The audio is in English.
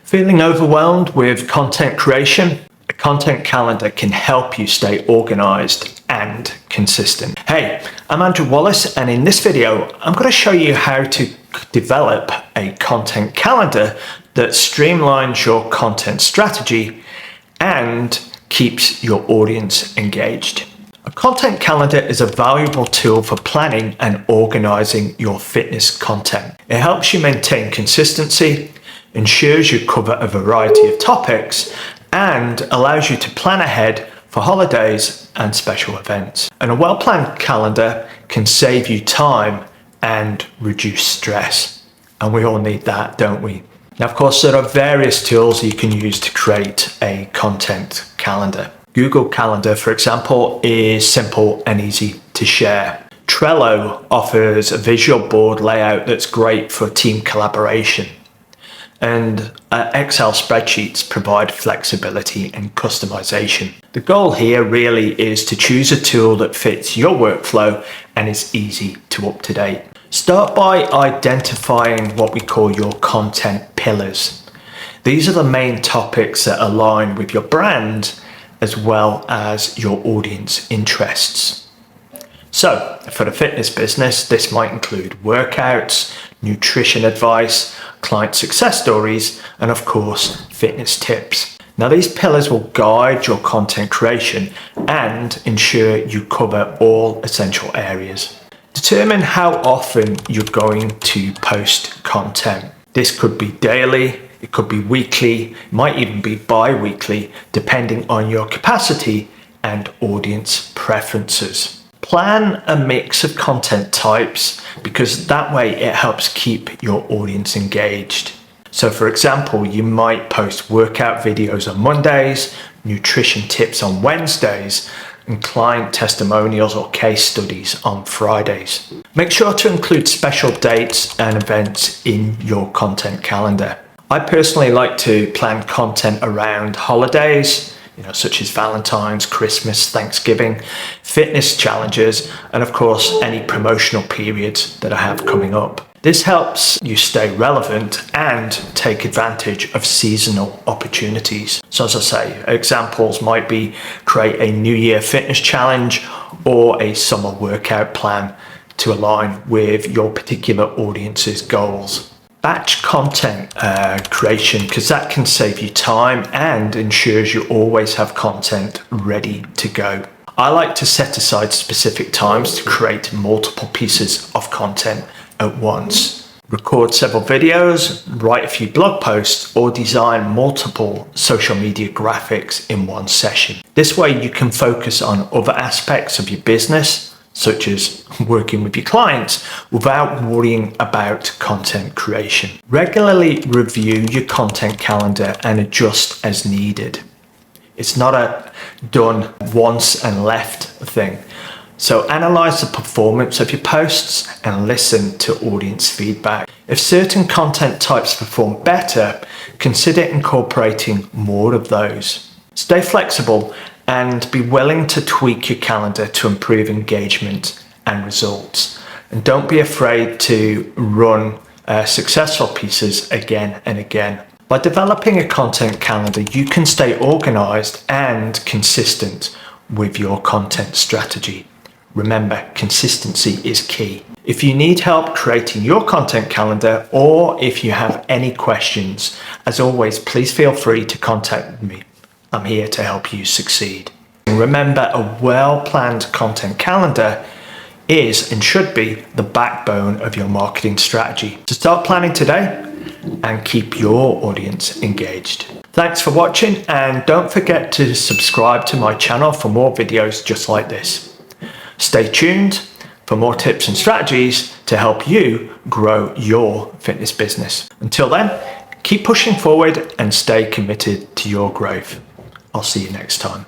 Feeling overwhelmed with content creation? A content calendar can help you stay organized and consistent. Hey, I'm Andrew Wallis, and in this video, I'm going to show you how to develop a content calendar that streamlines your content strategy and keeps your audience engaged. A content calendar is a valuable tool for planning and organizing your fitness content. It helps you maintain consistency, ensures you cover a variety of topics, and allows you to plan ahead for holidays and special events. And a well-planned calendar can save you time and reduce stress. And we all need that, don't we? Now, of course, there are various tools you can use to create a content calendar. Google Calendar, for example, is simple and easy to share. Trello offers a visual board layout that's great for team collaboration. And Excel spreadsheets provide flexibility and customization. The goal here really is to choose a tool that fits your workflow and is easy to up to date. Start by identifying what we call your content pillars. These are the main topics that align with your brand as well as your audience interests. So for the fitness business, this might include workouts, nutrition advice, client success stories, and of course, fitness tips. Now, these pillars will guide your content creation and ensure you cover all essential areas. Determine how often you're going to post content. This could be daily, it could be weekly, it might even be bi-weekly, depending on your capacity and audience preferences. Plan a mix of content types because that way it helps keep your audience engaged. So for example, you might post workout videos on Mondays, nutrition tips on Wednesdays, and client testimonials or case studies on Fridays. Make sure to include special dates and events in your content calendar. I personally like to plan content around holidays, such as Valentine's, Christmas, Thanksgiving, fitness challenges, and of course, any promotional periods that I have coming up. This helps you stay relevant and take advantage of seasonal opportunities. So as I say, examples might be create a New Year fitness challenge or a summer workout plan to align with your particular audience's goals. Batch content creation, because that can save you time and ensures you always have content ready to go. I like to set aside specific times to create multiple pieces of content at once. Record several videos, write a few blog posts, or design multiple social media graphics in one session. This way you can focus on other aspects of your business, such as working with your clients, without worrying about content creation. Regularly review your content calendar and adjust as needed. It's not a done once and left thing. So analyze the performance of your posts and listen to audience feedback. If certain content types perform better, consider incorporating more of those. Stay flexible and be willing to tweak your calendar to improve engagement and results. And don't be afraid to run successful pieces again and again. By developing a content calendar, you can stay organized and consistent with your content strategy. Remember, consistency is key. If you need help creating your content calendar, or if you have any questions, as always, please feel free to contact me. I'm here to help you succeed. And remember, a well-planned content calendar is and should be the backbone of your marketing strategy. So start planning today and keep your audience engaged. Thanks for watching, and don't forget to subscribe to my channel for more videos just like this. Stay tuned for more tips and strategies to help you grow your fitness business. Until then, keep pushing forward and stay committed to your growth. I'll see you next time.